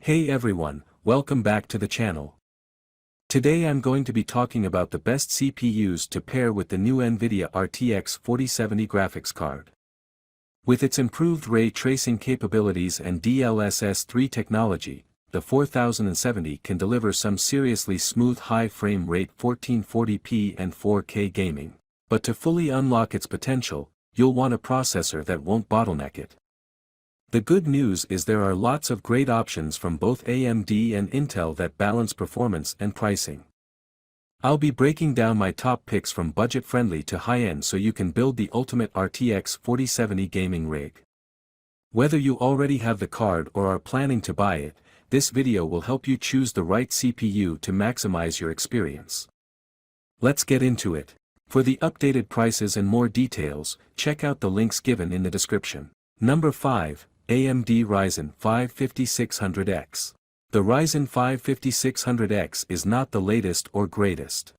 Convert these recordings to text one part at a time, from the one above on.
Hey everyone, welcome back to the channel. Today I'm going to be talking about the best CPUs to pair with the new NVIDIA RTX 4070 graphics card. With its improved ray tracing capabilities and DLSS 3 technology, the 4070 can deliver some seriously smooth high frame rate 1440p and 4K gaming. But to fully unlock its potential, you'll want a processor that won't bottleneck it. The good news is there are lots of great options from both AMD and Intel that balance performance and pricing. I'll be breaking down my top picks from budget-friendly to high-end so you can build the ultimate RTX 4070 gaming rig. Whether you already have the card or are planning to buy it, this video will help you choose the right CPU to maximize your experience. Let's get into it. For the updated prices and more details, check out the links given in the description. Number 5. AMD Ryzen 5 5600X. The Ryzen 5 5600X is not the latest or greatest.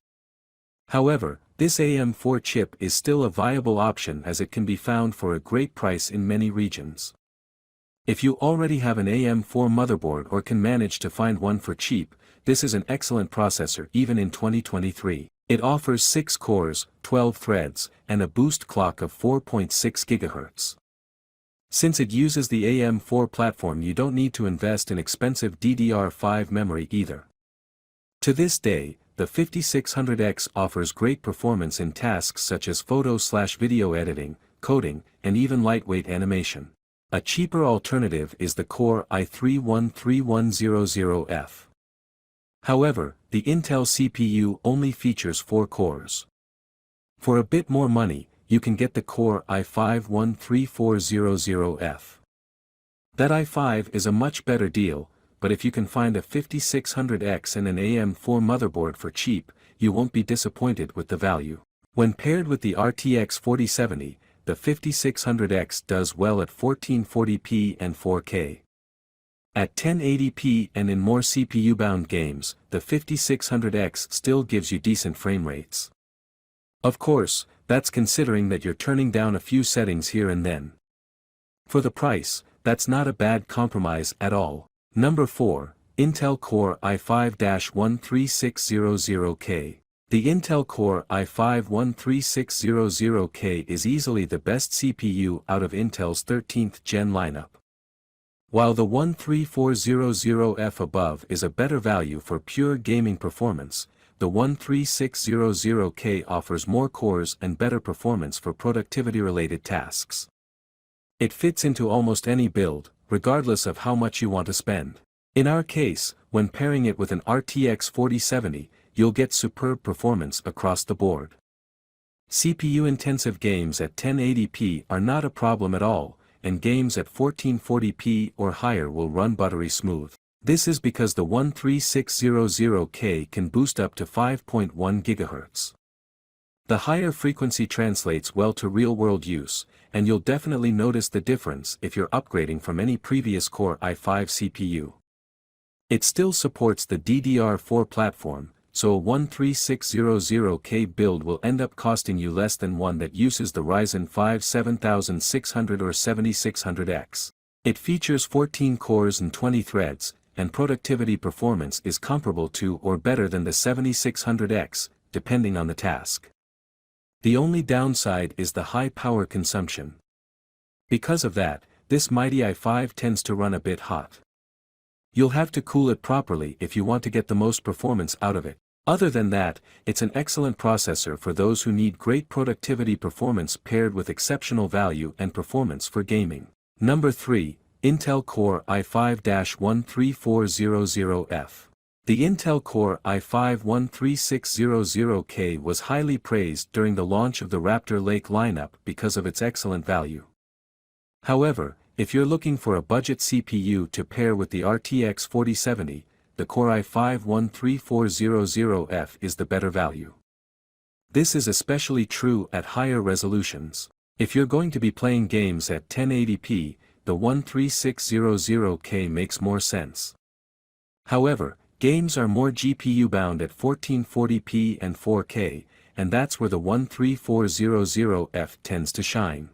However, this AM4 chip is still a viable option as it can be found for a great price in many regions. If you already have an AM4 motherboard or can manage to find one for cheap, this is an excellent processor even in 2023. It offers 6 cores, 12 threads, and a boost clock of 4.6 GHz. Since it uses the AM4 platform, you don't need to invest in expensive DDR5 memory either. To this day, the 5600X offers great performance in tasks such as photo/video editing, coding, and even lightweight animation. A cheaper alternative is the Core i3-13100F. However, the Intel CPU only features 4 cores. For a bit more money, you can get the Core i5-13400F. That i5 is a much better deal, but if you can find a 5600X and an AM4 motherboard for cheap, you won't be disappointed with the value. When paired with the RTX 4070, the 5600X does well at 1440p and 4K. At 1080p and in more CPU-bound games, the 5600X still gives you decent frame rates. Of course, that's considering that you're turning down a few settings here and then. For the price, that's not a bad compromise at all. Number 4, Intel Core i5-13600K. The Intel Core i5-13600K is easily the best CPU out of Intel's 13th gen lineup. While the 13400F above is a better value for pure gaming performance, the 13600K offers more cores and better performance for productivity-related tasks. It fits into almost any build, regardless of how much you want to spend. In our case, when pairing it with an RTX 4070, you'll get superb performance across the board. CPU-intensive games at 1080p are not a problem at all, and games at 1440p or higher will run buttery smooth. This is because the 13600K can boost up to 5.1 GHz. The higher frequency translates well to real-world use, and you'll definitely notice the difference if you're upgrading from any previous Core i5 CPU. It still supports the DDR4 platform, so a 13600K build will end up costing you less than one that uses the Ryzen 5 7600 or 7600X. It features 14 cores and 20 threads, and productivity performance is comparable to or better than the 7600X, depending on the task. The only downside is the high power consumption. Because of that, this mighty i5 tends to run a bit hot. You'll have to cool it properly if you want to get the most performance out of it. Other than that, it's an excellent processor for those who need great productivity performance paired with exceptional value and performance for gaming. Number 3. Intel Core i5-13400F. The Intel Core i5-13600K was highly praised during the launch of the Raptor Lake lineup because of its excellent value. However, if you're looking for a budget CPU to pair with the RTX 4070, the Core i5-13400F is the better value. This is especially true at higher resolutions. If you're going to be playing games at 1080p, the 13600K makes more sense. However, games are more GPU-bound at 1440p and 4K, and that's where the 13400F tends to shine.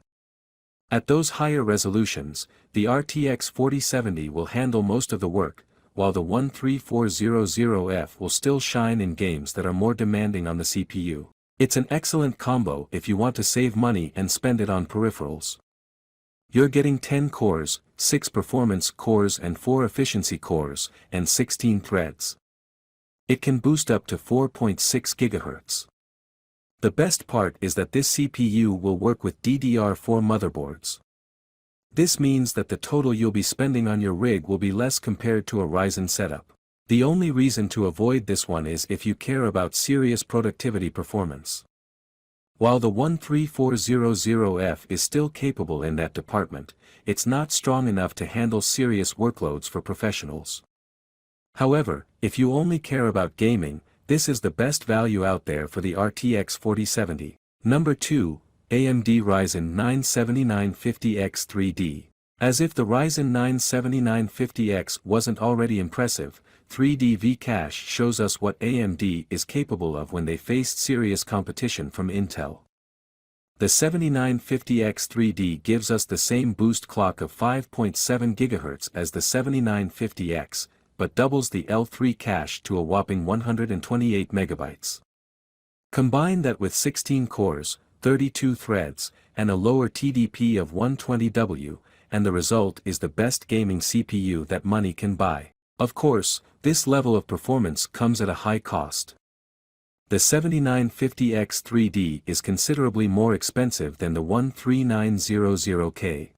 At those higher resolutions, the RTX 4070 will handle most of the work, while the 13400F will still shine in games that are more demanding on the CPU. It's an excellent combo if you want to save money and spend it on peripherals. You're getting 10 cores, 6 performance cores and 4 efficiency cores, and 16 threads. It can boost up to 4.6 GHz. The best part is that this CPU will work with DDR4 motherboards. This means that the total you'll be spending on your rig will be less compared to a Ryzen setup. The only reason to avoid this one is if you care about serious productivity performance. While the 13400F is still capable in that department, it's not strong enough to handle serious workloads for professionals. However, if you only care about gaming, this is the best value out there for the RTX 4070. Number 2, AMD Ryzen 9 7950X 3D. As if the Ryzen 9 7950X wasn't already impressive, 3D V-Cache shows us what AMD is capable of when they faced serious competition from Intel. The 7950X 3D gives us the same boost clock of 5.7 GHz as the 7950X, but doubles the L3 cache to a whopping 128 MB. Combine that with 16 cores, 32 threads, and a lower TDP of 120W, and the result is the best gaming CPU that money can buy. Of course, this level of performance comes at a high cost. The 7950X 3D is considerably more expensive than the 13900K.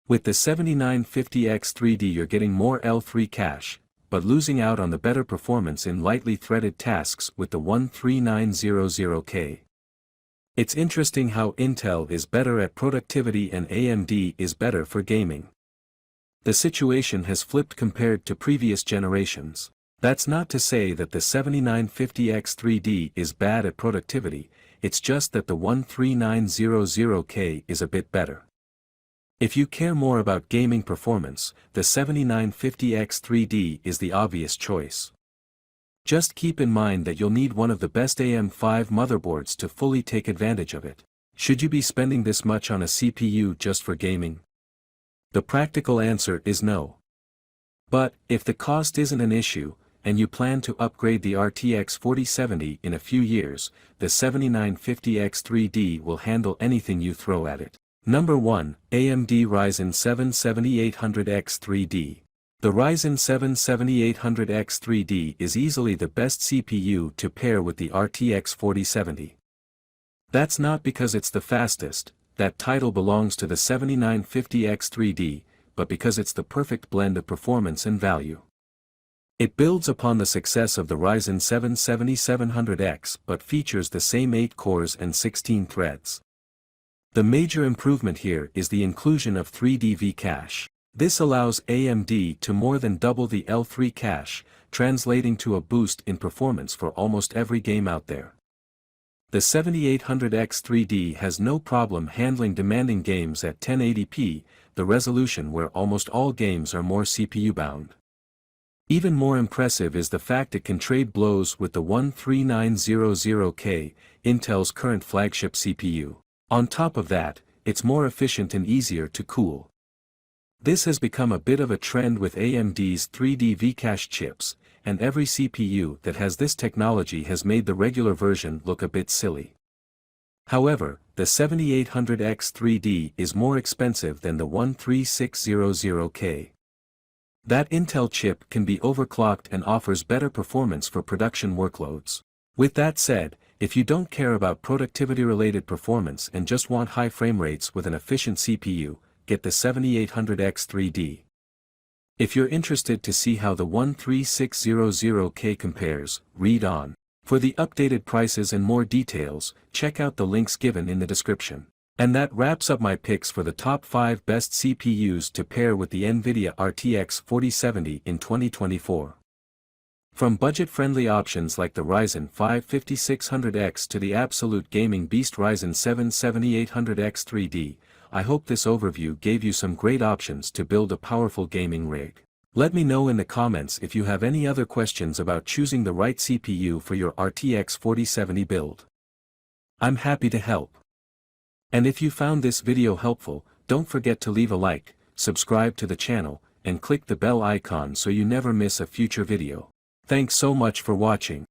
With the 7950X 3D you're getting more L3 cache, but losing out on the better performance in lightly threaded tasks with the 13900K. It's interesting how Intel is better at productivity and AMD is better for gaming. The situation has flipped compared to previous generations. That's not to say that the 7950X 3D is bad at productivity, it's just that the 13900K is a bit better. If you care more about gaming performance, the 7950X 3D is the obvious choice. Just keep in mind that you'll need one of the best AM5 motherboards to fully take advantage of it. Should you be spending this much on a CPU just for gaming? The practical answer is no. But, if the cost isn't an issue, and you plan to upgrade the RTX 4070 in a few years, the 7950X 3D will handle anything you throw at it. Number 1, AMD Ryzen 7 7800X 3D. The Ryzen 7 7800X 3D is easily the best CPU to pair with the RTX 4070. That's not because it's the fastest, that title belongs to the 7950X 3D, but because it's the perfect blend of performance and value. It builds upon the success of the Ryzen 7 7700X but features the same 8 cores and 16 threads. The major improvement here is the inclusion of 3D V-Cache. This allows AMD to more than double the L3 cache, translating to a boost in performance for almost every game out there. The 7800X 3D has no problem handling demanding games at 1080p, the resolution where almost all games are more CPU-bound. Even more impressive is the fact it can trade blows with the 13900K, Intel's current flagship CPU. On top of that, it's more efficient and easier to cool. This has become a bit of a trend with AMD's 3D V-Cache chips, and every CPU that has this technology has made the regular version look a bit silly. However, the 7800X 3D is more expensive than the 13600K. That Intel chip can be overclocked and offers better performance for production workloads. With that said, if you don't care about productivity-related performance and just want high frame rates with an efficient CPU, get the 7800X 3D. If you're interested to see how the 13600K compares, read on. For the updated prices and more details, check out the links given in the description. And that wraps up my picks for the top 5 best CPUs to pair with the NVIDIA RTX 4070 in 2024. From budget-friendly options like the Ryzen 5 5600X to the absolute gaming beast Ryzen 7 7800X 3D, I hope this overview gave you some great options to build a powerful gaming rig. Let me know in the comments if you have any other questions about choosing the right CPU for your RTX 4070 build. I'm happy to help. And if you found this video helpful, don't forget to leave a like, subscribe to the channel, and click the bell icon so you never miss a future video. Thanks so much for watching.